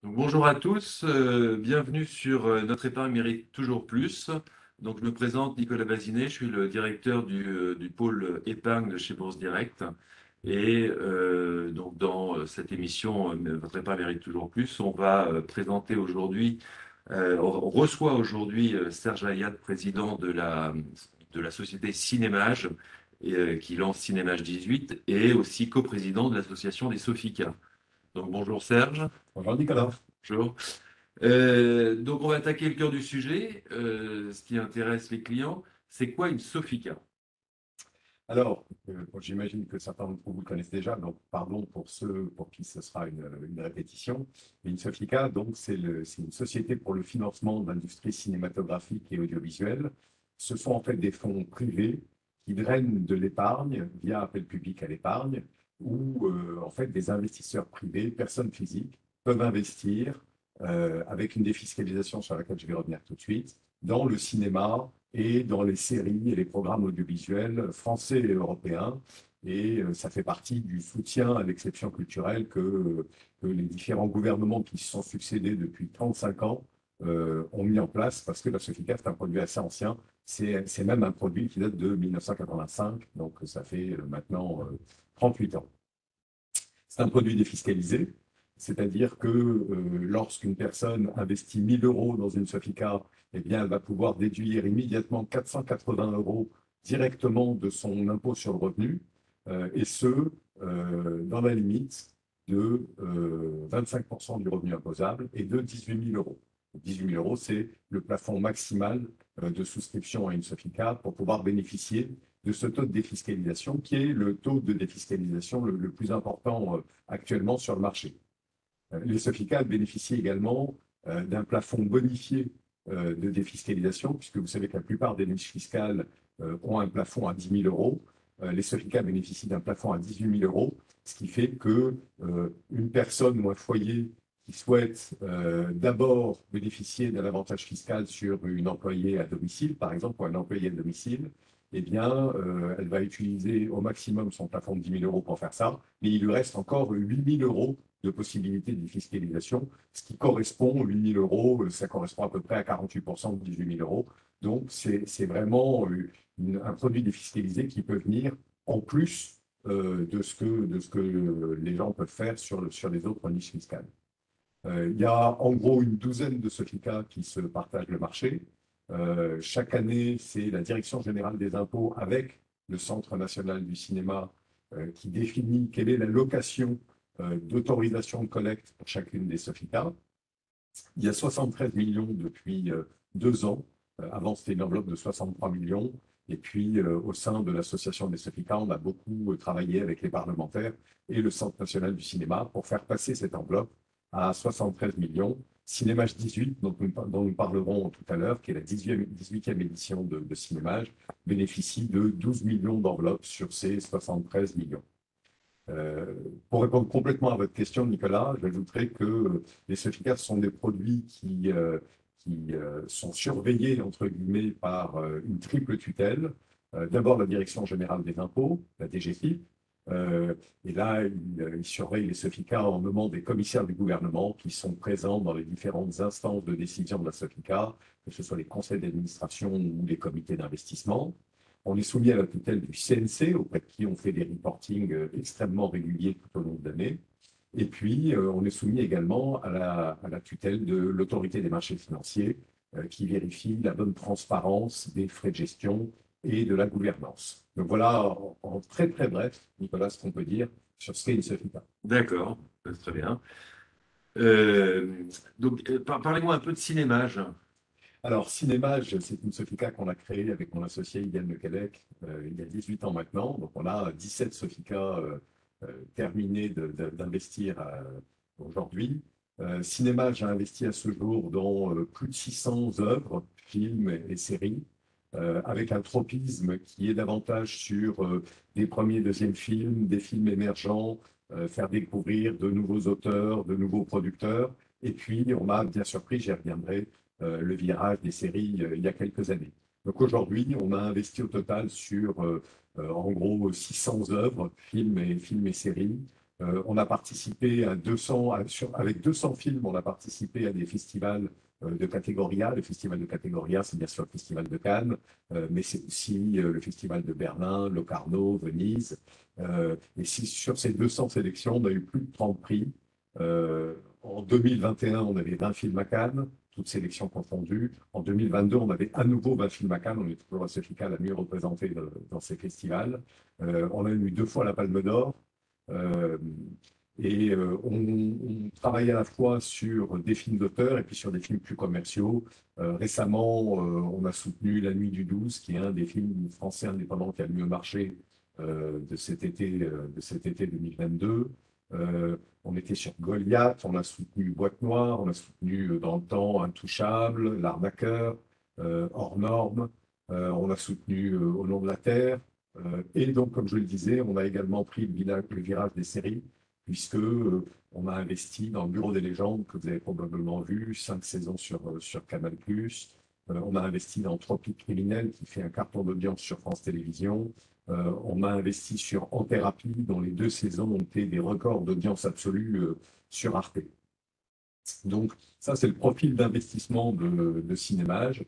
Donc, bonjour à tous, bienvenue sur Notre épargne mérite toujours plus. Donc, je me présente Nicolas Bazinet, je suis le directeur du pôle épargne de chez Bourse Direct. Et donc, dans cette émission, Votre épargne mérite toujours plus, on va présenter aujourd'hui, on reçoit aujourd'hui Serge Ayat, président de la société Cinémage, qui lance Cinémage 18, et aussi coprésident de l'association des Sofica. Donc, bonjour Serge. Bonjour Nicolas. Bonjour. Donc, on va attaquer le cœur du sujet. Ce qui intéresse les clients, c'est quoi une Sofica? Alors, bon, j'imagine que certains d'entre vous le connaissent déjà, donc pardon pour ceux pour qui ce sera une répétition. Mais une Sofica, donc, c'est une société pour le financement de l'industrie cinématographique et audiovisuelle. Ce sont en fait des fonds privés qui drainent de l'épargne via appel public à l'épargne, où en fait des investisseurs privés, personnes physiques, peuvent investir avec une défiscalisation sur laquelle je vais revenir tout de suite, dans le cinéma et dans les séries et les programmes audiovisuels français et européens. Et ça fait partie du soutien à l'exception culturelle que les différents gouvernements qui se sont succédés depuis 35 ans ont mis en place, parce que la Sofica, c'est un produit assez ancien. C'est même un produit qui date de 1985, donc ça fait maintenant 38 ans. C'est un produit défiscalisé, c'est-à-dire que lorsqu'une personne investit 1 000 euros dans une Sofica, eh bien, elle va pouvoir déduire immédiatement 480 euros directement de son impôt sur le revenu, et ce, dans la limite de 25% du revenu imposable et de 18 000 euros. 18 000 euros, c'est le plafond maximal de souscription à une Sofica pour pouvoir bénéficier de ce taux de défiscalisation, qui est le taux de défiscalisation le plus important actuellement sur le marché. Les Sofica bénéficient également d'un plafond bonifié de défiscalisation, puisque vous savez que la plupart des niches fiscales ont un plafond à 10 000 euros. Les Sofica bénéficient d'un plafond à 18 000 euros, ce qui fait qu'une personne ou un foyer qui souhaite d'abord bénéficier d'un avantage fiscal sur une employée à domicile, par exemple, ou un employé à domicile, eh bien, elle va utiliser au maximum son plafond de 10 000 euros pour faire ça, mais il lui reste encore 8 000 euros de possibilité de fiscalisation, ce qui correspond, 8 000 euros, ça correspond à peu près à 48% de 18 000 euros. Donc, c'est vraiment un produit défiscalisé qui peut venir en plus de ce que les gens peuvent faire sur les autres niches fiscales. Il y a en gros une douzaine de Sofica qui se partagent le marché. Chaque année, c'est la Direction générale des impôts avec le Centre national du cinéma qui définit quelle est la location d'autorisation de collecte pour chacune des Sofica. Il y a 73 millions depuis 2 ans. Avant, c'était une enveloppe de 63 millions. Et puis, au sein de l'association des Sofica, on a beaucoup travaillé avec les parlementaires et le Centre national du cinéma pour faire passer cette enveloppe à 73 millions. Cinémage 18, dont nous parlerons tout à l'heure, qui est la 18e édition de Cinémage, bénéficie de 12 millions d'enveloppes sur ces 73 millions. Pour répondre complètement à votre question, Nicolas, j'ajouterais que les Sofica sont des produits qui sont surveillés, entre guillemets, par une triple tutelle. D'abord, la Direction générale des impôts, la DGFiP. Et là, ils surveillent les Sofica en nommant des commissaires du gouvernement qui sont présents dans les différentes instances de décision de la Sofica, que ce soit les conseils d'administration ou les comités d'investissement. On est soumis à la tutelle du CNC, auprès de qui on fait des reportings extrêmement réguliers tout au long de l'année. Et puis, on est soumis également à la tutelle de l'autorité des marchés financiers, qui vérifie la bonne transparence des frais de gestion et de la gouvernance. Donc voilà, en très très bref, Nicolas, ce qu'on peut dire sur ce qu'est une Sofica. D'accord, très bien. Donc, parlez-moi un peu de Cinémage. Alors, Cinémage, c'est une Sofica qu'on a créée avec mon associé Yann Lequelec il y a 18 ans maintenant. Donc, on a 17 Sofica terminés d'investir aujourd'hui. Cinémage a investi à ce jour dans plus de 600 œuvres, films et séries, avec un tropisme qui est davantage sur des premiers, deuxièmes films, des films émergents, faire découvrir de nouveaux auteurs, de nouveaux producteurs. Et puis, on a bien surpris, j'y reviendrai, le virage des séries il y a quelques années. Donc aujourd'hui, on a investi au total sur en gros 600 œuvres, films et séries, On a participé à 200, avec 200 films, on a participé à des festivals de catégorie A. Le festival de catégorie A, c'est bien sûr le festival de Cannes, mais c'est aussi le festival de Berlin, Locarno, Venise. Et si, sur ces 200 sélections, on a eu plus de 30 prix. En 2021, on avait 20 films à Cannes, toutes sélections confondues. En 2022, on avait à nouveau 20 films à Cannes. On est toujours à Sofica la mieux représentée dans ces festivals. On a eu 2 fois la Palme d'Or. Euh, on travaille à la fois sur des films d'auteur et puis sur des films plus commerciaux. Récemment, on a soutenu La Nuit du 12, qui est un des films français indépendants qui a le mieux marché de cet été 2022. On était sur Goliath, on a soutenu Boîte Noire, on a soutenu dans le temps Intouchable, L'Arnaqueur, Hors Norme, on a soutenu Au nom de la Terre. Et donc, comme je le disais, on a également pris le virage des séries, puisque on a investi dans le Bureau des légendes, que vous avez probablement vu, 5 saisons sur Canal+. On a investi dans Tropique criminel, qui fait un carton d'audience sur France Télévisions. On a investi sur En thérapie, dont les 2 saisons ont été des records d'audience absolue sur Arte. Donc, ça, c'est le profil d'investissement de Cinémage.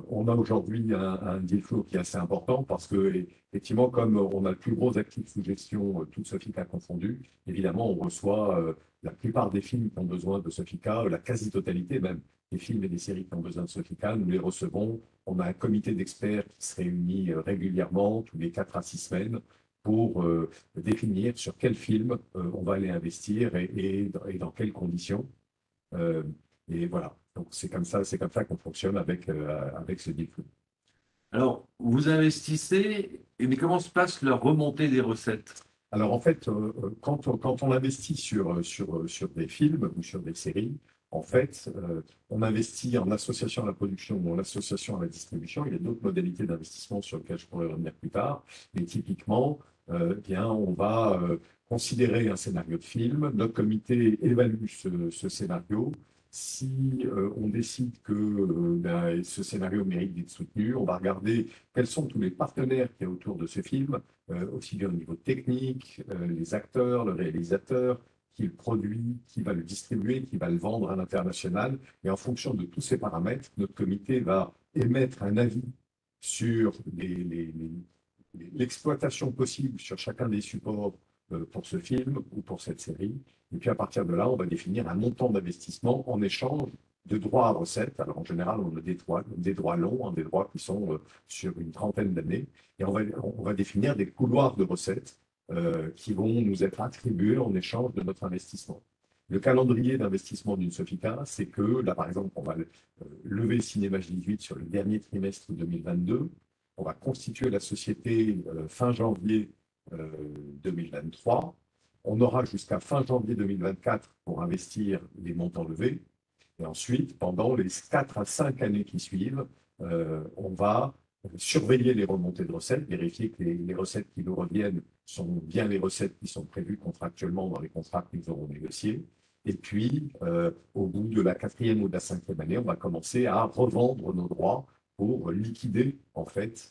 On a aujourd'hui un deal flow qui est assez important parce que, effectivement, comme on a le plus gros actif sous gestion, toute Sofica confondue, évidemment, on reçoit la plupart des films qui ont besoin de Sofica, la quasi-totalité même des films et des séries qui ont besoin de Sofica, nous les recevons. On a un comité d'experts qui se réunit régulièrement, tous les 4 à 6 semaines, pour définir sur quel film on va aller investir et dans quelles conditions. Euh, et voilà. Donc c'est comme ça qu'on fonctionne avec ce deal flow. Alors, vous investissez, mais comment se passe la remontée des recettes? Alors en fait, quand on investit sur des films ou sur des séries, en fait, on investit en association à la production ou en association à la distribution. Il y a d'autres modalités d'investissement sur lesquelles je pourrais revenir plus tard. Mais typiquement, bien, on va considérer un scénario de film. Notre comité évalue ce scénario. Si on décide que ben, ce scénario mérite d'être soutenu, on va regarder quels sont tous les partenaires qu'il y a autour de ce film, aussi bien au niveau technique, les acteurs, le réalisateur, qui le produit, qui va le distribuer, qui va le vendre à l'international. Et en fonction de tous ces paramètres, notre comité va émettre un avis sur l'exploitation possible sur chacun des supports pour ce film ou pour cette série. Et puis à partir de là, on va définir un montant d'investissement en échange de droits à recettes. Alors en général, on a des droits longs, hein, des droits qui sont sur une trentaine d'années. Et on va définir des couloirs de recettes qui vont nous être attribués en échange de notre investissement. Le calendrier d'investissement d'une Sofica, c'est que, là par exemple, on va lever Cinémage 18 sur le dernier trimestre 2022. On va constituer la société fin janvier 2023. On aura jusqu'à fin janvier 2024 pour investir les montants levés. Et ensuite, pendant les 4 à 5 années qui suivent, on va surveiller les remontées de recettes, vérifier que les recettes qui nous reviennent sont bien les recettes qui sont prévues contractuellement dans les contrats que nous aurons négociés. Et puis, au bout de la 4e ou de la 5e année, on va commencer à revendre nos droits pour liquider en fait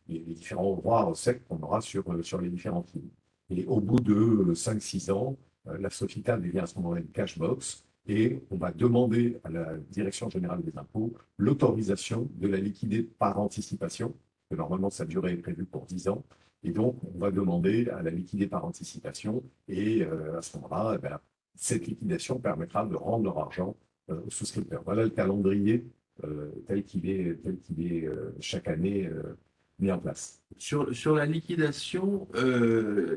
les différents droits à recettes qu'on aura sur les différents films. Et au bout de 5-6 ans, la Sofica devient à ce moment-là une cash box et on va demander à la Direction générale des impôts l'autorisation de la liquider par anticipation, que normalement sa durée est prévue pour 10 ans. Et donc, on va demander à la liquider par anticipation et à ce moment-là, eh ben, cette liquidation permettra de rendre leur argent aux souscripteurs. Voilà le calendrier tel qu'il est chaque année mis en place. Sur la liquidation,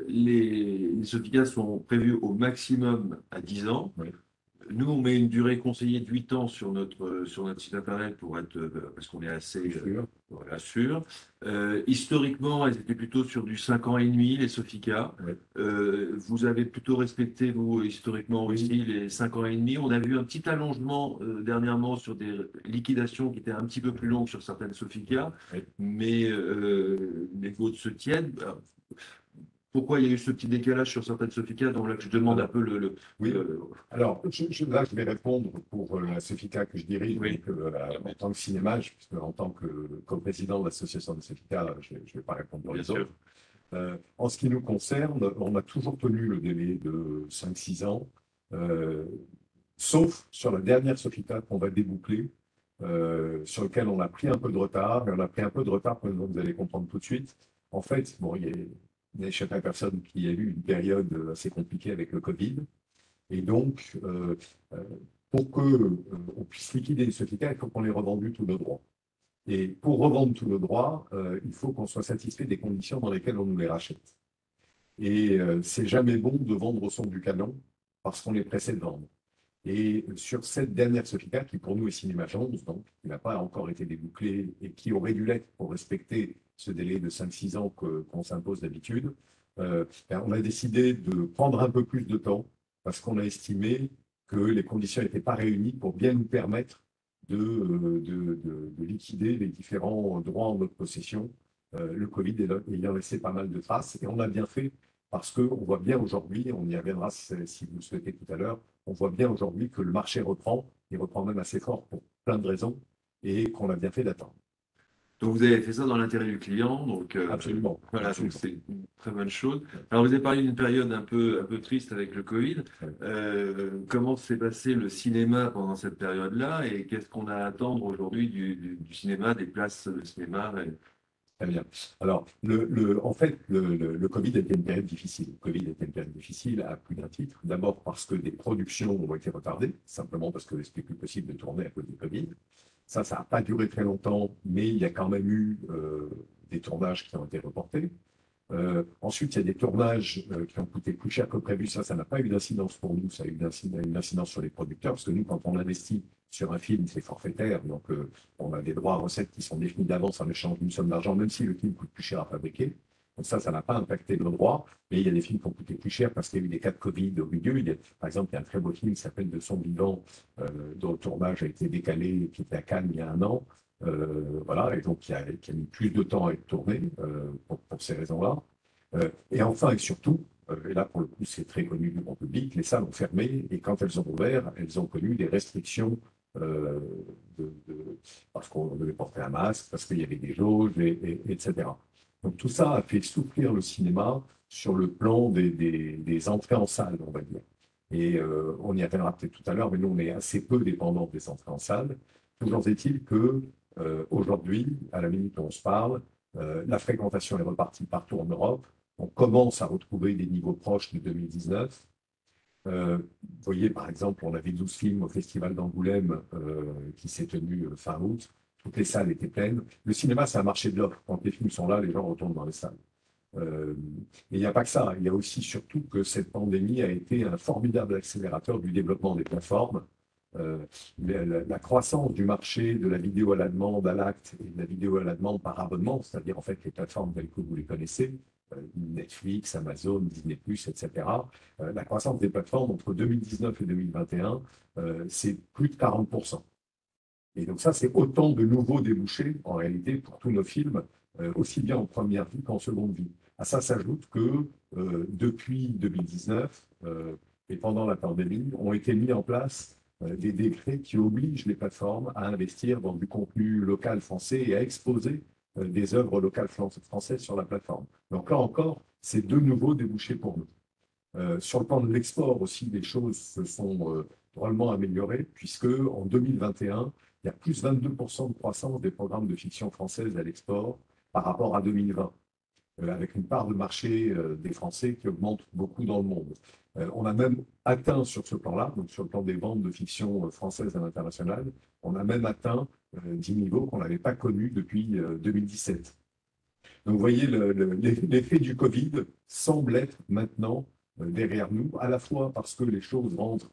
les OPICA sont prévus au maximum à 10 ans. Oui. Nous, on met une durée conseillée de 8 ans sur notre site internet pour être, parce qu'on est assez voilà, sûr. Historiquement, elles étaient plutôt sur du 5 ans et demi, les Sofica. Oui. Vous avez plutôt respecté, vous, historiquement Oui. aussi, les 5 ans et demi. On a vu un petit allongement dernièrement sur des liquidations qui étaient un petit peu plus longues sur certaines Sofica, Oui. mais les vôtres se tiennent. Pourquoi il y a eu ce petit décalage sur certaines Sofica? Donc là, je demande un peu Oui. Alors, là, je vais répondre pour la Sofica que je dirige, Oui. donc, en tant que cinémage, puisque en tant que co-président de l'association de Sofica, je ne vais pas répondre pour Bien les sûr. autres. En ce qui nous concerne, on a toujours tenu le délai de 5-6 ans, euh, sauf sur la dernière Sofica qu'on va déboucler, sur lequel on a pris un peu de retard, et on a pris un peu de retard, comme vous allez comprendre tout de suite. En fait, bon, il n'y a échappé à personne qu'il y a eu une période assez compliquée avec le Covid, et donc, euh, pour que on puisse liquider les Sofica, il faut qu'on ait revendu tous nos droits. Et pour revendre tous nos droits, il faut qu'on soit satisfait des conditions dans lesquelles on nous les rachète. Et c'est jamais bon de vendre au son du canon parce qu'on est pressé de vendre. Et sur cette dernière Sofica, qui pour nous est Cinéma 11, donc qui n'a pas encore été débouclée et qui aurait dû l'être pour respecter ce délai de 5-6 ans qu'on s'impose d'habitude, on a décidé de prendre un peu plus de temps parce qu'on a estimé que les conditions n'étaient pas réunies pour bien nous permettre de liquider les différents droits en notre possession, le Covid ayant laissé pas mal de traces. Et on a bien fait parce qu'on voit bien aujourd'hui, on y reviendra si vous le souhaitez tout à l'heure, on voit bien aujourd'hui que le marché reprend, il reprend même assez fort pour plein de raisons, et qu'on a bien fait d'attendre. Donc, vous avez fait ça dans l'intérêt du client, donc Absolument, voilà, donc absolument. c'est une très bonne chose. Alors, vous avez parlé d'une période un peu triste avec le Covid. Ouais. Comment s'est passé le cinéma pendant cette période-là et qu'est-ce qu'on a à attendre aujourd'hui du cinéma, des places de cinéma? Très bien. Alors, en fait, le Covid a été une période difficile. Le Covid a été une période difficile à plus d'un titre. D'abord parce que des productions ont été retardées, simplement parce que c'était plus possible de tourner à cause du Covid. Ça n'a pas duré très longtemps, mais il y a quand même eu des tournages qui ont été reportés. Ensuite, il y a des tournages qui ont coûté plus cher que prévu. Ça n'a pas eu d'incidence pour nous, ça a eu une incidence sur les producteurs, parce que nous, quand on investit sur un film, c'est forfaitaire, donc on a des droits à recettes qui sont définis d'avance en échange d'une somme d'argent, même si le film coûte plus cher à fabriquer. Donc ça n'a pas impacté nos droits, mais il y a des films qui ont coûté plus cher parce qu'il y a eu des cas de Covid au milieu. Par exemple, il y a un très beau film qui s'appelle De son vivant, dont le tournage a été décalé, qui était à Cannes il y a un an. Voilà, et donc qui a mis plus de temps à être tourné pour ces raisons-là. Et enfin et surtout, et là pour le coup c'est très connu du grand public, les salles ont fermé et quand elles ont ouvert, elles ont connu des restrictions euh, parce qu'on devait porter un masque, parce qu'il y avait des jauges, etc. Donc tout ça a fait souffrir le cinéma sur le plan des entrées en salle, on va dire. Et on y reviendra peut-être tout à l'heure, mais nous on est assez peu dépendants des entrées en salle. Toujours est-il que aujourd'hui, à la minute où on se parle, la fréquentation est repartie partout en Europe. On commence à retrouver des niveaux proches de 2019. Vous voyez, par exemple, on avait 12 films au Festival d'Angoulême qui s'est tenu fin août. Toutes les salles étaient pleines. Le cinéma, c'est un marché de l'offre. Quand les films sont là, les gens retournent dans les salles. Euh, et il n'y a pas que ça. Il y a aussi surtout que cette pandémie a été un formidable accélérateur du développement des plateformes. Euh, la croissance du marché de la vidéo à la demande à l'acte et de la vidéo à la demande par abonnement, c'est-à-dire en fait les plateformes telles que vous les connaissez, Netflix, Amazon, Disney+, etc. La croissance des plateformes entre 2019 et 2021, c'est plus de 40%. Et donc ça, c'est autant de nouveaux débouchés, en réalité, pour tous nos films, aussi bien en première vie qu'en seconde vie. À ça s'ajoute que depuis 2019 et pendant la pandémie, ont été mis en place des décrets qui obligent les plateformes à investir dans du contenu local français et à exposer des œuvres locales françaises sur la plateforme. Donc là encore, c'est de nouveaux débouchés pour nous. Sur le plan de l'export aussi, les choses se sont drôlement améliorées, puisque en 2021, il y a plus 22% de croissance des programmes de fiction française à l'export par rapport à 2020, avec une part de marché des Français qui augmente beaucoup dans le monde. On a même atteint sur ce plan-là, donc sur le plan des ventes de fiction française à l'international, on a même atteint des niveaux qu'on n'avait pas connus depuis 2017. Donc, vous voyez, l'effet du Covid semble être maintenant derrière nous, à la fois parce que les choses rentrent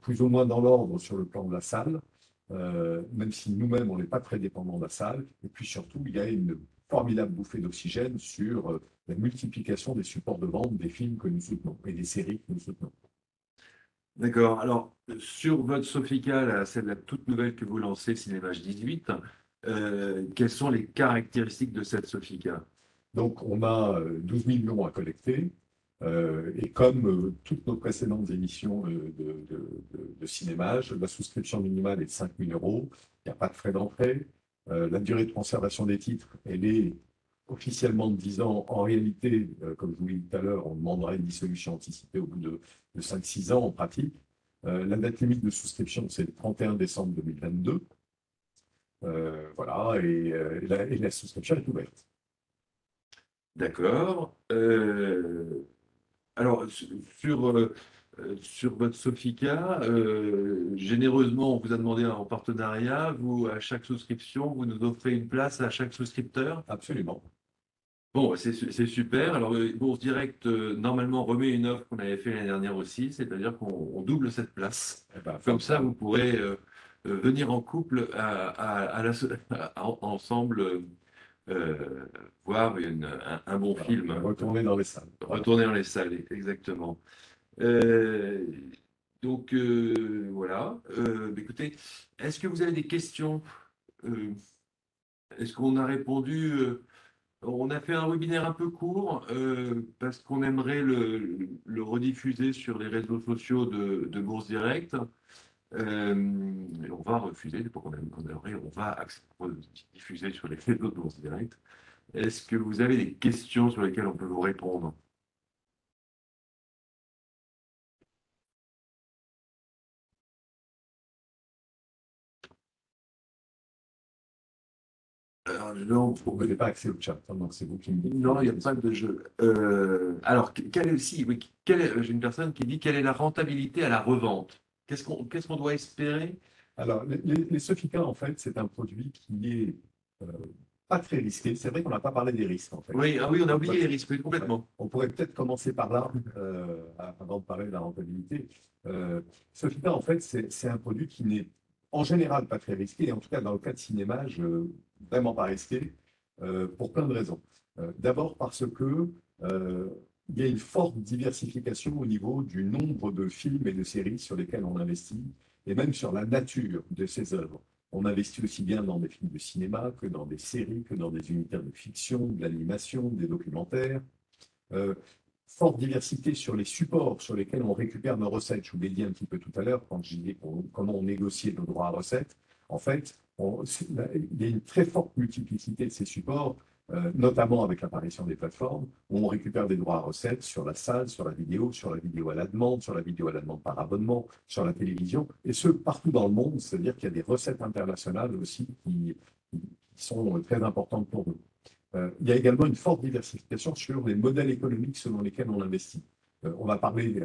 plus ou moins dans l'ordre sur le plan de la salle, même si nous-mêmes, on n'est pas très dépendants de la salle, et puis surtout, il y a une formidable bouffée d'oxygène sur la multiplication des supports de vente des films que nous soutenons et des séries que nous soutenons. D'accord. Alors, sur votre Sofica, là, celle la toute nouvelle que vous lancez, Cinémage 18, quelles sont les caractéristiques de cette Sofica? Donc, on a 12 millions à collecter. Et comme toutes nos précédentes émissions de cinémage, la souscription minimale est de 5 000 euros. Il n'y a pas de frais d'entrée. La durée de conservation des titres, elle est officiellement de 10 ans. En réalité, comme je vous l'ai dit tout à l'heure, on demandera une dissolution anticipée au bout de 5-6 ans en pratique. La date limite de souscription, c'est le 31 décembre 2022. Voilà, et la souscription est ouverte. D'accord. Alors, sur votre Sofica, généreusement, on vous a demandé en partenariat, vous, à chaque souscription, vous nous offrez une place à chaque souscripteur. Absolument. Bon, c'est super. Alors, Bourse Direct, normalement, remet une offre qu'on avait fait l'année dernière aussi, c'est-à-dire qu'on double cette place. Eh ben, Comme ça, formidable. vous pourrez venir en couple ensemble euh, voir un bon Voilà. film, Et hein, retourner dans les salles. Voilà. retourner dans les salles, exactement. Euh, donc, voilà. Écoutez, est-ce que vous avez des questions? Euh, Est-ce qu'on a répondu? On a fait un webinaire un peu court parce qu'on aimerait le rediffuser sur les réseaux sociaux de Bourse Direct. On va refuser, c'est pas qu'on aimerait, on va diffuser sur les réseaux de Bourse Direct. Est-ce que vous avez des questions sur lesquelles on peut vous répondre? Non, Vous n'avez pas accès au chat, hein, donc c'est vous qui me dites. non, il n'y a pas de jeu. Alors, si, oui, j'ai une personne qui dit quelle est la rentabilité à la revente? Qu'est-ce qu'on doit espérer? Alors, les Sofica, en fait, c'est un produit qui est euh, pas très risqué. C'est vrai qu'on n'a pas parlé des risques, en fait. Oui, ah oui, on a On oublié pourrait, les risques, oui, ouais. complètement. On pourrait peut-être commencer par là, avant de parler de la rentabilité. Sofica, en fait, c'est un produit qui n'est en général pas très risqué, et en tout cas, dans le cas de cinéma, vraiment pas risqué, pour plein de raisons. D'abord parce que il y a une forte diversification au niveau du nombre de films et de séries sur lesquels on investit et même sur la nature de ces œuvres. On investit aussi bien dans des films de cinéma que dans des séries, que dans des unitaires de fiction, de l'animation, des documentaires. Euh, Forte diversité sur les supports sur lesquels on récupère nos recettes. Je vous l'ai dit un petit peu tout à l'heure quand je disais comment on négociait nos droits à recettes. En fait, il y a une très forte multiplicité de ces supports, notamment avec l'apparition des plateformes, où on récupère des droits à recettes sur la salle, sur la vidéo à la demande, sur la vidéo à la demande par abonnement, sur la télévision, et ce, partout dans le monde. C'est-à-dire qu'il y a des recettes internationales aussi qui sont très importantes pour nous. Il y a également une forte diversification sur les modèles économiques selon lesquels on investit. On va parler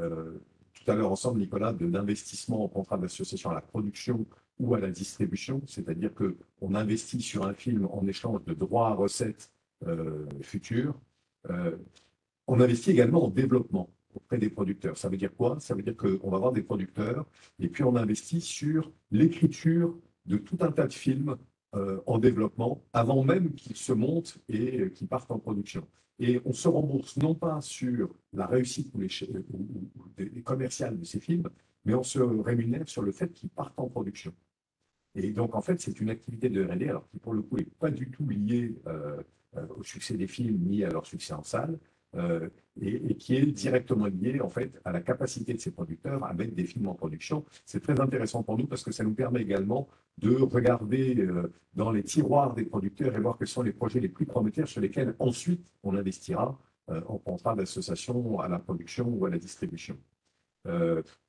tout à l'heure ensemble, Nicolas, d'investissement en contrat d'association à la production ou à la distribution, c'est-à-dire qu'on investit sur un film en échange de droits à recettes futurs. Euh, on investit également en développement auprès des producteurs. Ça veut dire quoi? Ça veut dire qu'on va avoir des producteurs et puis on investit sur l'écriture de tout un tas de films en développement avant même qu'ils se montent et qu'ils partent en production. Et on se rembourse non pas sur la réussite ou commerciale de ces films, mais on se rémunère sur le fait qu'ils partent en production. Et donc, en fait, c'est une activité de R&D, alors qui, pour le coup, n'est pas du tout liée au succès des films ni à leur succès en salle, euh, et qui est directement liée, en fait, à la capacité de ces producteurs à mettre des films en production. C'est très intéressant pour nous parce que ça nous permet également de regarder dans les tiroirs des producteurs et voir quels sont les projets les plus prometteurs sur lesquels ensuite on investira en contrat d'association à la production ou à la distribution.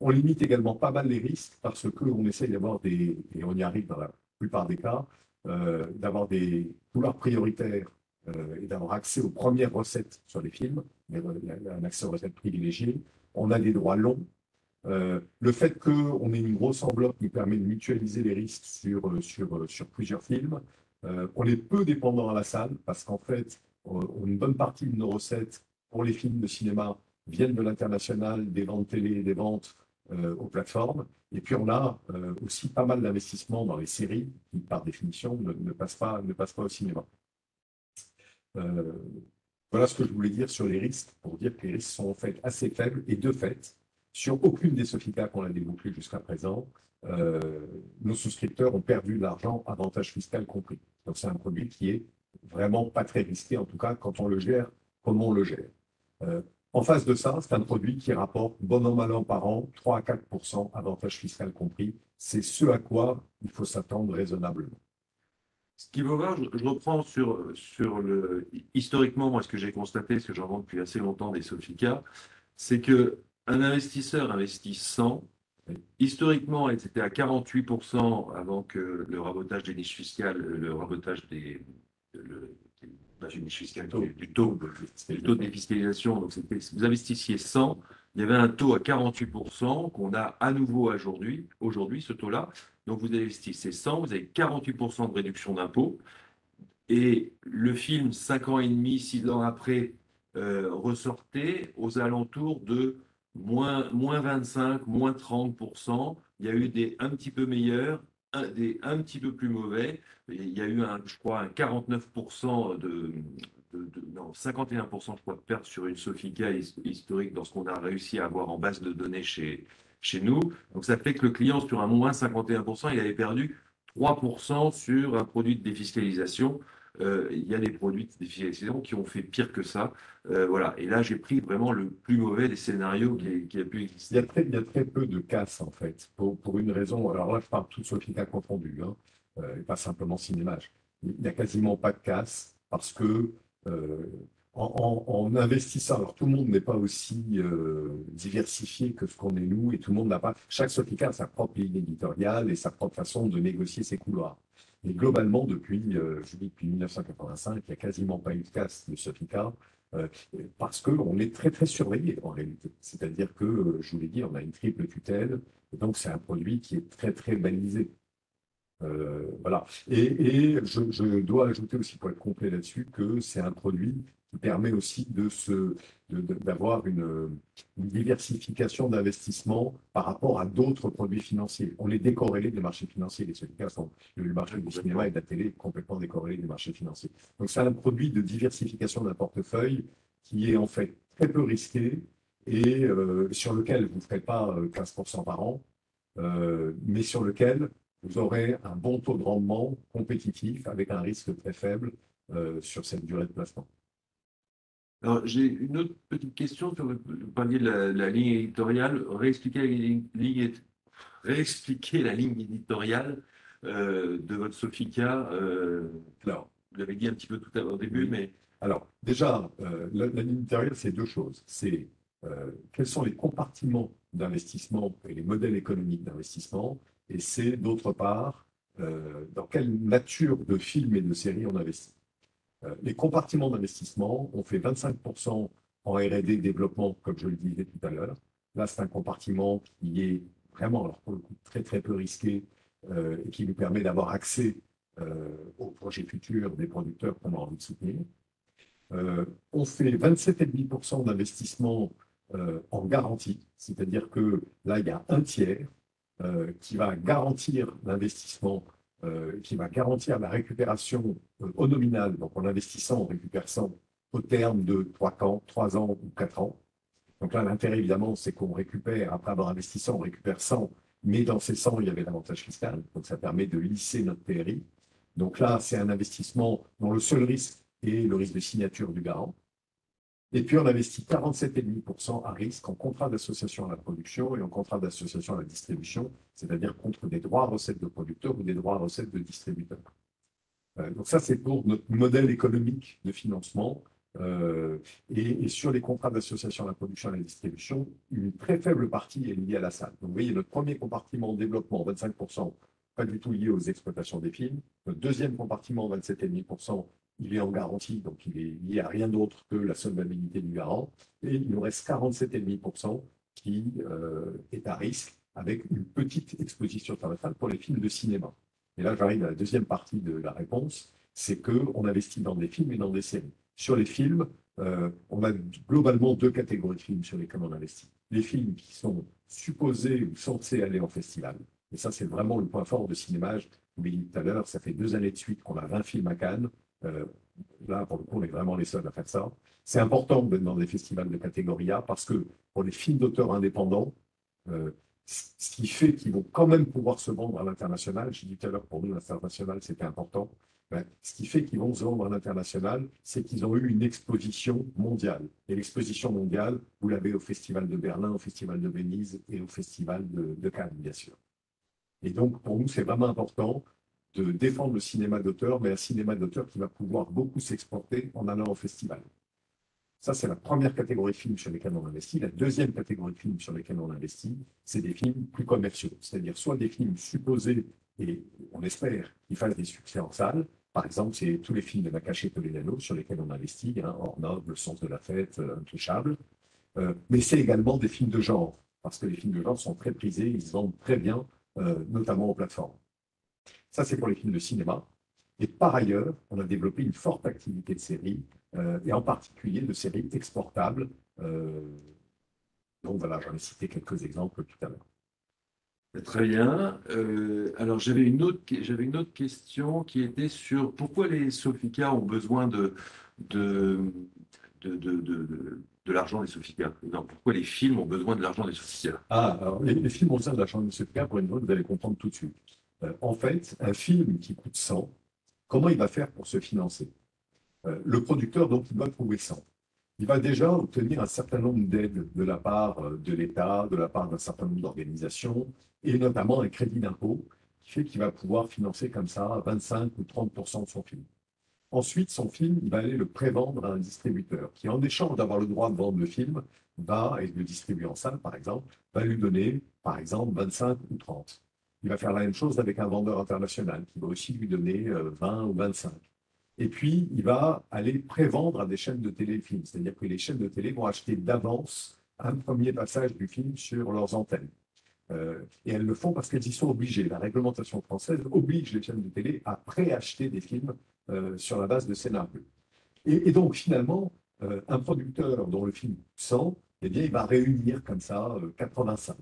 On limite également pas mal les risques parce qu'on essaie d'avoir et on y arrive dans la plupart des cas, d'avoir des couleurs prioritaires et d'avoir accès aux premières recettes sur les films, un accès aux recettes privilégiées. On a des droits longs. Le fait qu'on ait une grosse enveloppe nous permet de mutualiser les risques sur plusieurs films. On est peu dépendant à la salle parce qu'en fait, une bonne partie de nos recettes pour les films de cinéma viennent de l'international, des ventes télé, des ventes aux plateformes. Et puis on a aussi pas mal d'investissements dans les séries qui, par définition, ne passent pas au cinéma. Euh, voilà ce que je voulais dire sur les risques, pour dire que les risques sont en fait assez faibles et de fait, sur aucune des Sofica qu'on a débouclées jusqu'à présent, nos souscripteurs ont perdu de l'argent, avantage fiscal compris. Donc c'est un produit qui est vraiment pas très risqué, en tout cas quand on le gère, comme on le gère. Euh, En face de ça, c'est un produit qui rapporte bon an, mal an par an, 3 à 4 avantage fiscal compris. C'est ce à quoi il faut s'attendre raisonnablement. Ce qu'il faut voir, je reprends historiquement, moi, ce que j'ai constaté, parce que j'en vends depuis assez longtemps des Sofica, c'est que un investisseur investit 100. Historiquement, elle était à 48% avant que le rabotage des niches fiscales, le rabotage pas une niche fiscale, du taux de défiscalisation. Donc, vous investissiez 100, il y avait un taux à 48% qu'on a à nouveau aujourd'hui, ce taux-là. Donc, vous investissez 100, vous avez 48% de réduction d'impôt. Et le film, 5 ans et demi, 6 ans après, ressortait aux alentours de moins 25, moins 30%. Il y a eu des un petit peu meilleurs, des un petit peu plus mauvais. Il y a eu, je crois, un 49% non, 51%, je crois, de perte sur une Sofica historique dans ce qu'on a réussi à avoir en base de données chez nous. Donc ça fait que le client, sur un moins 51%, il avait perdu 3% sur un produit de défiscalisation. Il y a des produits de défiscalisation qui ont fait pire que ça. Voilà. Et là, j'ai pris vraiment le plus mauvais des scénarios qui a pu exister. Il y a très peu de casse, en fait, pour une raison. Alors là, je parle tout Sofica confondu, hein, et pas simplement Cinémage. Il n'y a quasiment pas de casse parce que euh, en investissant, alors tout le monde n'est pas aussi diversifié que ce qu'on est nous, et tout le monde n'a pas. Chaque Sofica a sa propre ligne éditoriale et sa propre façon de négocier ses couloirs. Et globalement, je dis depuis 1985, il n'y a quasiment pas eu de casse de Sofica. Euh, Parce qu'on est très très surveillé en réalité. C'est-à-dire que, je vous l'ai dit, on a une triple tutelle, et donc c'est un produit qui est très très balisé. Voilà. Et je dois ajouter aussi, pour être complet là-dessus, que c'est un produit qui permet aussi d'avoir une diversification d'investissement par rapport à d'autres produits financiers. On est décorrélé des marchés financiers. Le marché du cinéma et de la télé est complètement décorrélé des marchés financiers. Donc c'est un produit de diversification d'un portefeuille qui est en fait très peu risqué et sur lequel vous ne ferez pas 15% par an, mais sur lequel vous aurez un bon taux de rendement compétitif avec un risque très faible sur cette durée de placement. Alors, j'ai une autre petite question sur vous parliez de la ligne éditoriale. Réexpliquer la ligne éditoriale de votre Sofica. Alors, Vous l'avez dit un petit peu tout à l'heure au début, oui. mais Alors, déjà, la ligne éditoriale, c'est deux choses. C'est quels sont les compartiments d'investissement et les modèles économiques d'investissement, et c'est d'autre part dans quelle nature de films et de séries on investit. Les compartiments d'investissement, on fait 25% en R&D développement, comme je le disais tout à l'heure. Là, c'est un compartiment qui est vraiment, alors pour le coup, très très peu risqué et qui nous permet d'avoir accès aux projets futurs des producteurs qu'on a envie de soutenir. On fait 27,5% d'investissement en garantie, c'est-à-dire que là, il y a un tiers qui va garantir l'investissement, qui va garantir la récupération au nominal. Donc, en investissant, on récupère 100 au terme de 3 ans ou 4 ans. Donc là, l'intérêt, évidemment, c'est qu'on récupère, après avoir investi 100, on récupère 100, mais dans ces 100, il y avait l'avantage fiscal. Donc, ça permet de lisser notre TRI. Donc là, c'est un investissement dont le seul risque est le risque de signature du garant. Et puis, on investit 47,5% à risque en contrat d'association à la production et en contrat d'association à la distribution, c'est-à-dire contre des droits à recettes de producteurs ou des droits à recettes de distributeurs. Donc ça, c'est pour notre modèle économique de financement. Et sur les contrats d'association à la production et à la distribution, une très faible partie est liée à la salle. Donc vous voyez, notre premier compartiment en développement, 25%, pas du tout lié aux exploitations des films. Notre deuxième compartiment, 27,5%, il est en garantie, donc il est lié à rien d'autre que la solvabilité du garant. Et il nous reste 47,5% qui est à risque avec une petite exposition tarifaire pour les films de cinéma. Et là, j'arrive à la deuxième partie de la réponse, c'est qu'on investit dans des films et dans des séries. Sur les films, on a globalement deux catégories de films sur lesquels on investit. Les films qui sont supposés ou censés aller en festival. Et ça, c'est vraiment le point fort de Cinémage. Vous l'avez dit tout à l'heure, ça fait 2 années de suite qu'on a 20 films à Cannes. Euh, Là, pour le coup, on est vraiment les seuls à faire ça. C'est important d'être dans des festivals de catégorie A parce que pour les films d'auteurs indépendants, euh, ce qui fait qu'ils vont quand même pouvoir se vendre à l'international. J'ai dit tout à l'heure, pour nous, l'international, c'était important. Ben, ce qui fait qu'ils vont se vendre à l'international, c'est qu'ils ont eu une exposition mondiale. Et l'exposition mondiale, vous l'avez au Festival de Berlin, au Festival de Venise et au Festival de Cannes, bien sûr. Et donc, pour nous, c'est vraiment important. de défendre le cinéma d'auteur, mais un cinéma d'auteur qui va pouvoir beaucoup s'exporter en allant au festival. Ça, c'est la première catégorie de films sur lesquels on investit. La deuxième catégorie de films sur lesquels on investit, c'est des films plus commerciaux, c'est-à-dire soit des films supposés, et on espère qu'ils fassent des succès en salle. Par exemple, c'est tous les films de Nakache Toledano sur lesquels on investit, hein, Hors Normes, Le Sens de la Fête, Intouchable. Mais c'est également des films de genre, parce que les films de genre sont très prisés, ils se vendent très bien, notamment aux plateformes. Ça, c'est pour les films de cinéma. Et par ailleurs, on a développé une forte activité de séries, et en particulier de séries exportables. Euh, donc voilà, j'en ai cité quelques exemples tout à l'heure. Très bien. Alors, j'avais une autre question qui était sur pourquoi les Sofica ont besoin de, de l'argent des Sofica. Non, pourquoi les films ont besoin de l'argent des Sofica. Ah, alors les films au sein de la chambre de secrétaire, pour une fois, vous allez comprendre tout de suite. En fait, un film qui coûte 100, comment il va faire pour se financer? Le producteur, donc, il doit trouver 100. Il va déjà obtenir un certain nombre d'aides de la part de l'État, de la part d'un certain nombre d'organisations, et notamment un crédit d'impôt qui fait qu'il va pouvoir financer comme ça 25 ou 30% de son film. Ensuite, son film, il va aller le prévendre à un distributeur qui, en échange d'avoir le droit de vendre le film, va, et de le distribuer en salle par exemple, va lui donner par exemple 25 ou 30. Il va faire la même chose avec un vendeur international qui va aussi lui donner 20 ou 25. Et puis, il va aller prévendre à des chaînes de télé le film. C'est-à-dire que les chaînes de télé vont acheter d'avance un premier passage du film sur leurs antennes. Et elles le font parce qu'elles y sont obligées. La réglementation française oblige les chaînes de télé à préacheter des films sur la base de scénarios. Et donc, finalement, un producteur dont le film 100, eh bien, il va réunir comme ça 85.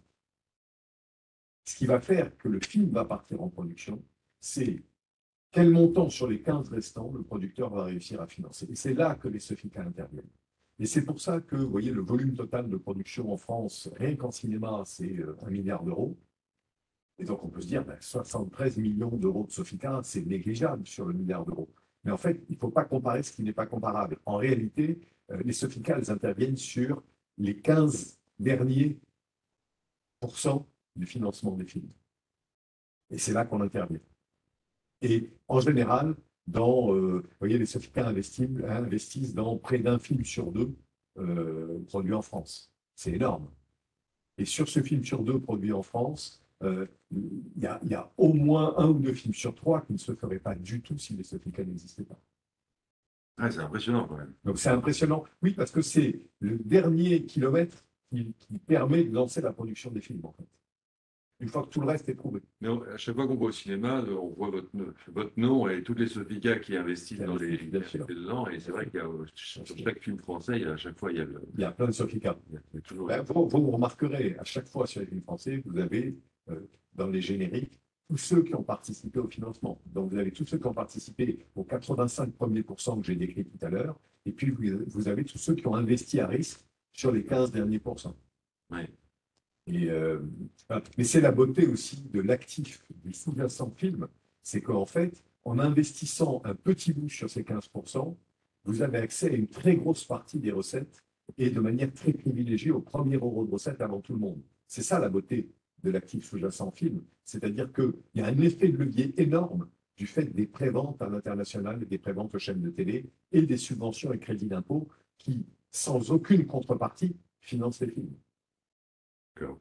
Ce qui va faire que le film va partir en production, c'est quel montant sur les 15 restants le producteur va réussir à financer. Et c'est là que les Sofica interviennent. Et c'est pour ça que, vous voyez, le volume total de production en France, rien qu'en cinéma, c'est 1 milliard d'euros. Et donc, on peut se dire, ben, 73 millions d'euros de Sofica, c'est négligeable sur le milliard d'euros. Mais en fait, il ne faut pas comparer ce qui n'est pas comparable. En réalité, les Sofica, elles interviennent sur les 15 derniers pourcents du financement des films. Et c'est là qu'on intervient. Et en général, vous voyez, les Sofica investissent dans près d'un film sur deux produit en France. C'est énorme. Et sur ce film sur deux produit en France, il y a au moins un ou deux films sur trois qui ne se feraient pas du tout si les Sofica n'existaient pas. Ah, c'est impressionnant quand même. Donc c'est impressionnant. Oui, parce que c'est le dernier kilomètre qui permet de lancer la production des films, en fait. Une fois que tout le reste est prouvé. Mais à chaque fois qu'on va au cinéma, on voit votre nom et toutes les Sofica qui investissent dans les Bien sûr. dedans. Et c'est vrai qu'il y a sur chaque film français, à chaque fois, Il y a plein de Sofica. il y a toujours. Ben, vous remarquerez, à chaque fois sur les films français, vous avez dans les génériques tous ceux qui ont participé au financement. Donc vous avez tous ceux qui ont participé aux 85 premiers pourcents que j'ai décrits tout à l'heure, et puis vous avez tous ceux qui ont investi à risque sur les 15 derniers pourcents. Ouais. Et, voilà. Mais c'est la beauté aussi de l'actif du sous-jacent film, c'est qu'en fait, en investissant un petit bout sur ces 15%, vous avez accès à une très grosse partie des recettes et de manière très privilégiée au premier euro de recette avant tout le monde. C'est ça la beauté de l'actif sous-jacent film, c'est-à-dire qu'il y a un effet de levier énorme du fait des préventes à l'international, des préventes aux chaînes de télé et des subventions et crédits d'impôt qui, sans aucune contrepartie, financent les films. D'accord.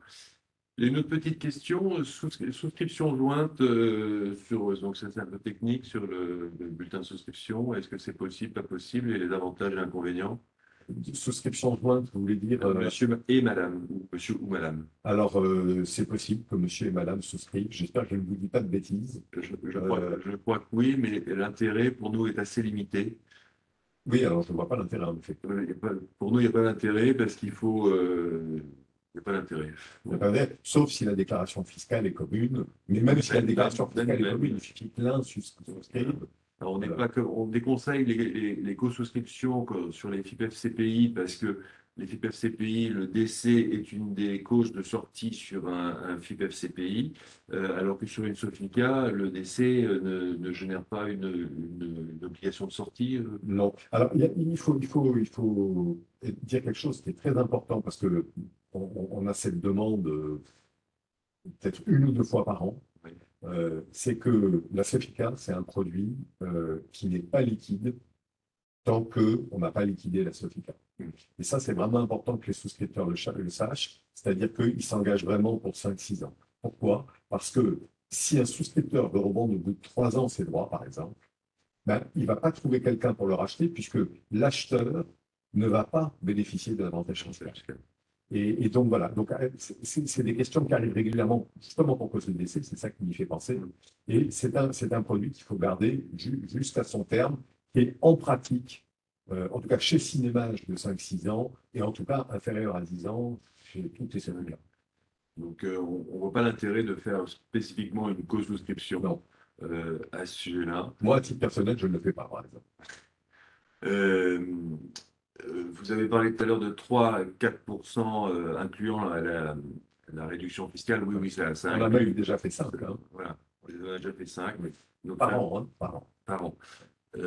Et une autre petite question, souscription jointe donc ça c'est un peu technique sur le bulletin de souscription. Est-ce que c'est possible, pas possible, et les avantages et inconvénients? Souscription jointe, vous voulez dire Monsieur et madame, ou monsieur ou madame. alors, c'est possible que monsieur et madame souscrivent. J'espère que je ne vous dis pas de bêtises. Je crois que oui, mais l'intérêt pour nous est assez limité. Oui, alors je ne vois pas l'intérêt en effet. Pour nous, il n'y a pas d'intérêt parce qu'il faut. Il n'y a pas d'intérêt. Il n'y a pas d'intérêt, sauf si la déclaration fiscale est commune. Mais même si la déclaration fiscale est commune, il suffit que l'un souscrive. Alors, Voilà. on déconseille les co-souscriptions sur les FIPF-CPI parce que les FIPF-CPI, le décès est une des causes de sortie sur un FIPF-CPI, alors que sur une SOFICA, le décès ne génère pas une obligation de sortie. Non. Alors, il faut dire quelque chose qui est très important parce que on a cette demande peut-être une ou deux fois par an. Oui. c'est que la Sofica, c'est un produit qui n'est pas liquide tant qu'on n'a pas liquidé la Sofica. Et ça, c'est vraiment important que les souscripteurs le sachent, c'est-à-dire qu'ils s'engagent vraiment pour 5-6 ans. Pourquoi? Parce que si un souscripteur veut revendre au bout de 3 ans ses droits, par exemple, ben, il ne va pas trouver quelqu'un pour le racheter puisque l'acheteur ne va pas bénéficier de l'avantage fiscal. Et donc voilà, donc c'est des questions qui arrivent régulièrement justement pour cause de décès, c'est ça qui m'y fait penser. Et c'est un produit qu'il faut garder jusqu'à son terme, et en pratique, en tout cas chez Cinémage de 5-6 ans, et en tout cas inférieur à 10 ans chez toutes les cellules. Donc, on ne voit pas l'intérêt de faire spécifiquement une co-souscription Non, à ce sujet-là. moi à titre personnel, je ne le fais pas, par exemple. Euh, Vous avez parlé tout à l'heure de 3 à 4% incluant la réduction fiscale. Oui, oui, ça On a même inclut. déjà fait 5 hein, Voilà, on a déjà fait 5. oui, Donc, par an, hein, par an. par an.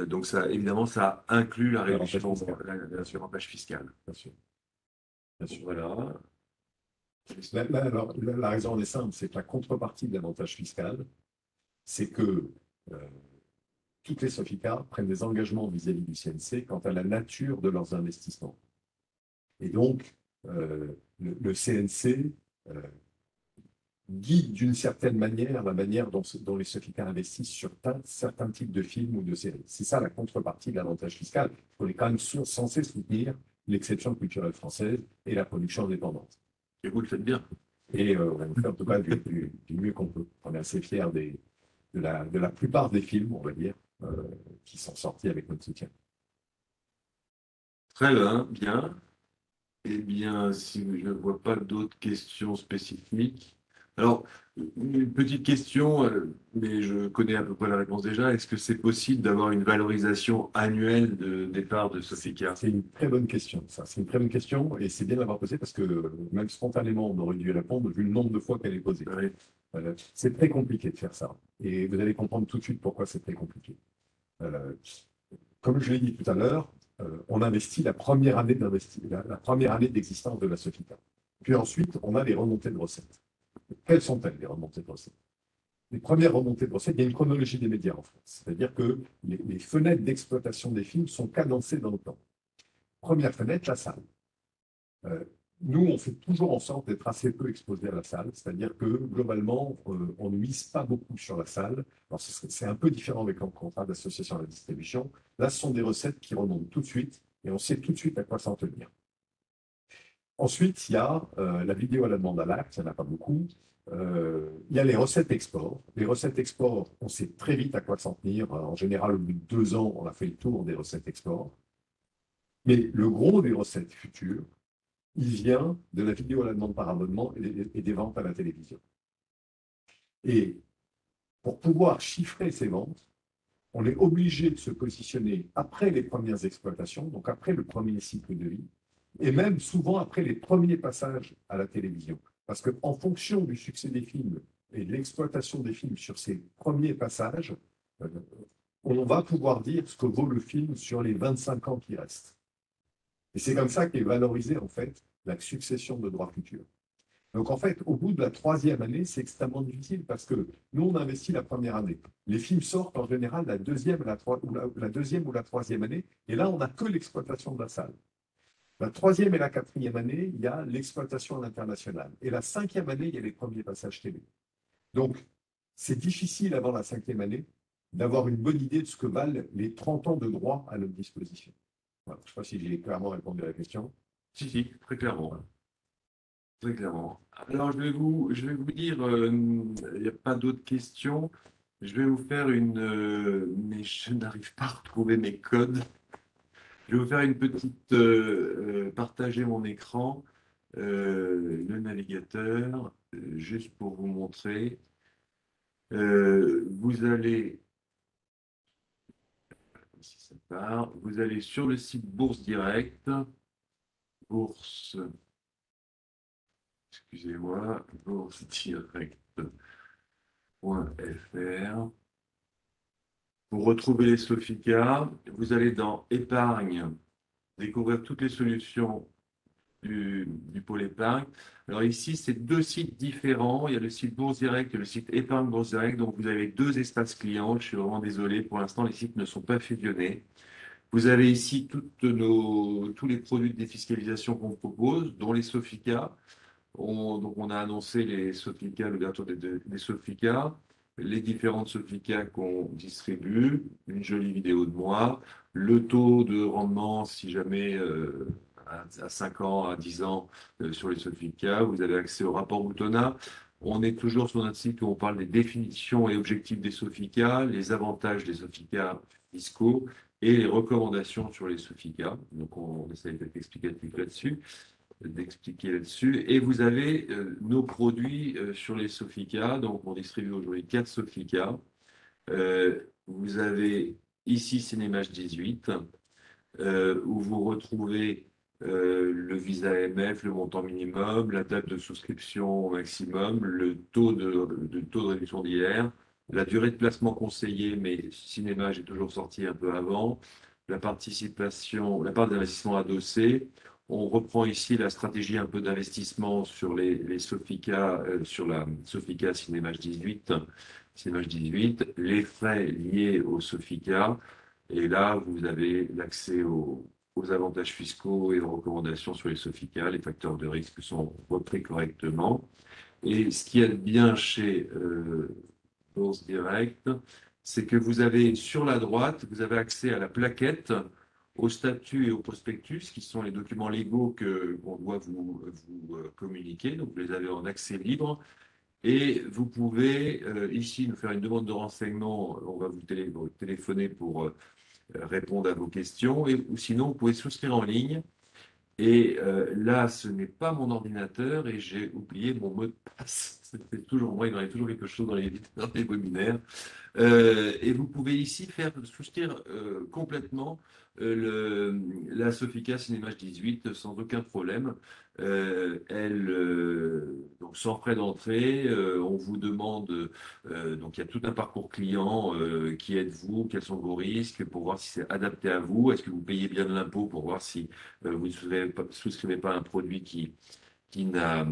Donc, ça, évidemment, ça inclut la L'avantage réduction, fiscal, bien sûr, l'avantage fiscal. bien sûr, bien sûr. Voilà. Alors, la raison est simple, c'est que la contrepartie de l'avantage fiscal, c'est que euh, toutes les SOFICA prennent des engagements vis-à-vis du CNC quant à la nature de leurs investissements. Et donc, le CNC guide d'une certaine manière la manière dont les SOFICA investissent sur certains types de films ou de séries. C'est ça la contrepartie de l'avantage fiscal. On est quand même censé soutenir l'exception culturelle française et la production indépendante. Et vous le faites bien. Et on fait en tout cas du mieux qu'on peut. On est assez fiers de la plupart des films, on va dire, qui sont sortis avec notre soutien. Très bien, bien. Eh bien, si je ne vois pas d'autres questions spécifiques. Alors, une petite question, mais je connais à peu près la réponse déjà. Est-ce que c'est possible d'avoir une valorisation annuelle de départ de Sofica? C'est une très bonne question, ça. C'est une très bonne question et c'est bien de l'avoir posée parce que même spontanément, on aurait dû y répondre vu le nombre de fois qu'elle est posée. Oui. C'est très compliqué de faire ça et vous allez comprendre tout de suite pourquoi c'est très compliqué. Euh, Comme je l'ai dit tout à l'heure, on investit la première année d'existence de la Sofica. Puis ensuite, on a les remontées de recettes. Quelles sont-elles, les remontées de recettes? Les premières remontées de recettes, il y a une chronologie des médias en France. C'est-à-dire que les fenêtres d'exploitation des films sont cadencées dans le temps. Première fenêtre, la salle. Euh, Nous, on fait toujours en sorte d'être assez peu exposé à la salle, c'est-à-dire que globalement, on ne mise pas beaucoup sur la salle. Alors, c'est un peu différent avec un contrat d'association à la distribution. Là, ce sont des recettes qui remontent tout de suite et on sait tout de suite à quoi s'en tenir. Ensuite, il y a la vidéo à la demande à l'acte, il n'y en a pas beaucoup. Il y a les recettes export. Les recettes export, on sait très vite à quoi s'en tenir. En général, au bout de 2 ans, on a fait le tour des recettes export. Mais le gros des recettes futures, il vient de la vidéo à la demande par abonnement et des ventes à la télévision. Et pour pouvoir chiffrer ces ventes, on est obligé de se positionner après les premières exploitations, donc après le premier cycle de vie, et même souvent après les premiers passages à la télévision. Parce qu'en fonction du succès des films et de l'exploitation des films sur ces premiers passages, on va pouvoir dire ce que vaut le film sur les 25 ans qui restent. Et c'est comme ça qu'est valorisée en fait la succession de droits futurs. Donc en fait, au bout de la troisième année, c'est extrêmement difficile parce que nous, on investit la première année. Les films sortent en général la deuxième, la deuxième ou la troisième année, et là, on n'a que l'exploitation de la salle. La troisième et la quatrième année, il y a l'exploitation à l'international. Et la cinquième année, il y a les premiers passages télé. Donc, c'est difficile avant la cinquième année d'avoir une bonne idée de ce que valent les 30 ans de droit à notre disposition. Voilà. Je ne sais pas si j'ai clairement répondu à la question. Si, si, très clairement. Très clairement. Alors, je vais vous dire, il n'y a pas d'autres questions. Je vais vous faire mais je n'arrive pas à retrouver mes codes. Je vais vous faire une petite, partager mon écran, le navigateur, juste pour vous montrer. Vous allez, si ça part, vous allez sur le site Bourse Direct, bourse, excusez-moi, boursedirect.fr. Pour retrouver les Sofica, vous allez dans Épargne, découvrir toutes les solutions du pôle épargne. Alors ici, c'est deux sites différents. Il y a le site Bourse Direct et le site Épargne Bourse Direct. Donc vous avez deux espaces clients. Je suis vraiment désolé. Pour l'instant, les sites ne sont pas fusionnés. Vous avez ici tous les produits de défiscalisation qu'on propose, dont les Sofica. Donc on a annoncé les Sofica, l'ouverture des Sofica, les différentes Sofica qu'on distribue, une jolie vidéo de moi, le taux de rendement si jamais à 5 ans, à 10 ans sur les Sofica. Vous avez accès au rapport Boutonna. On est toujours sur notre site où on parle des définitions et objectifs des Sofica, les avantages des Sofica fiscaux et les recommandations sur les Sofica. Donc on essaie d'être explicatif là-dessus d'expliquer là-dessus. Et vous avez nos produits sur les Sofica. Donc, on distribue aujourd'hui 4 Sofica. Vous avez ici Cinémage 18, où vous retrouvez le visa MF, le montant minimum, la date de souscription au maximum, le taux de réduction d'hier, la durée de placement conseillée, mais Cinémage est toujours sorti un peu avant, la participation, la part d'investissement adossée. On reprend ici la stratégie un peu d'investissement sur les Sofica, sur la Sofica Cinémage 18, Cinémage 18, les frais liés au Sofica. Et là, vous avez l'accès aux avantages fiscaux et aux recommandations sur les Sofica. Les facteurs de risque sont repris correctement. Et ce qui est bien chez Bourse Direct, c'est que vous avez sur la droite, vous avez accès à la plaquette, au statut et au prospectus, qui sont les documents légaux qu'on doit vous communiquer. Donc, vous les avez en accès libre. Et vous pouvez ici nous faire une demande de renseignement. On va vous téléphoner pour répondre à vos questions. Ou sinon, vous pouvez souscrire en ligne. Et là, ce n'est pas mon ordinateur et j'ai oublié mon mot de passe. C'était toujours moi, il y en avait toujours quelque chose dans les webinaires. Et vous pouvez ici faire souscrire complètement la Sofica Cinémage 18 sans aucun problème. Donc sans frais d'entrée, on vous demande, donc il y a tout un parcours client, qui êtes-vous, quels sont vos risques, pour voir si c'est adapté à vous, est-ce que vous payez bien de l'impôt, pour voir si vous ne souscrivez pas à un produit qui n'a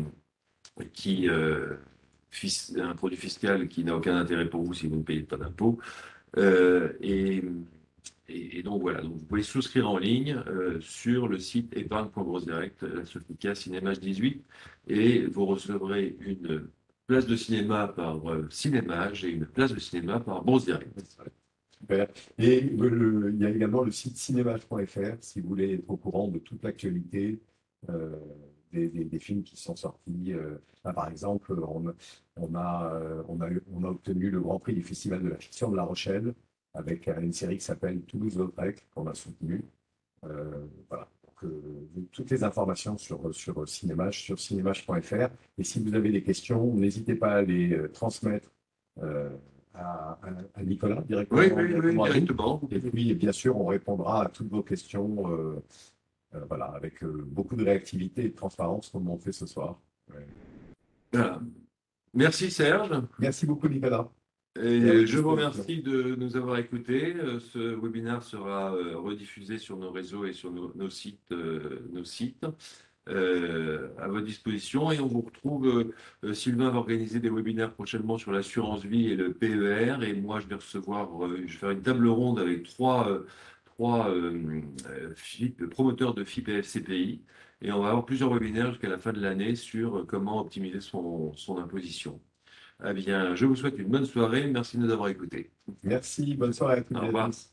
qui, un produit fiscal qui n'a aucun intérêt pour vous si vous ne payez pas d'impôt. Euh, et, et donc voilà, donc vous pouvez souscrire en ligne sur le site épargne.bourse direct, la Sofica Cinémage 18, et vous recevrez une place de cinéma par Cinémage et une place de cinéma par Bourse Direct. Super. Et il y a également le site cinémage.fr si vous voulez être au courant de toute l'actualité des films qui sont sortis. Là, par exemple, on a obtenu le Grand Prix du Festival de la fiction de La Rochelle avec une série qui s'appelle Toulouse-Lautrec qu'on a soutenue. Voilà. Donc, toutes les informations sur Cinémage, sur cinémage.fr. Et si vous avez des questions, n'hésitez pas à les transmettre euh, à Nicolas directement. Oui, oui, oui, à nous. directement. Et puis, bien sûr, on répondra à toutes vos questions voilà, avec beaucoup de réactivité et de transparence comme on fait ce soir. Ouais. Voilà. Merci Serge. Merci beaucoup, Nicolas. Et à Et votre je vous disposition. remercie de nous avoir écoutés. Ce webinaire sera rediffusé sur nos réseaux et sur nos sites, à votre disposition. Et on vous retrouve. Sylvain va organiser des webinaires prochainement sur l'assurance vie et le PER. Et moi, je vais je vais faire une table ronde avec trois promoteurs de FIP et FCPI. Et on va avoir plusieurs webinaires jusqu'à la fin de l'année sur comment optimiser son imposition. Eh bien, je vous souhaite une bonne soirée. Merci de nous avoir écoutés. Merci, bonne soirée à toutes Au et à revoir. tous.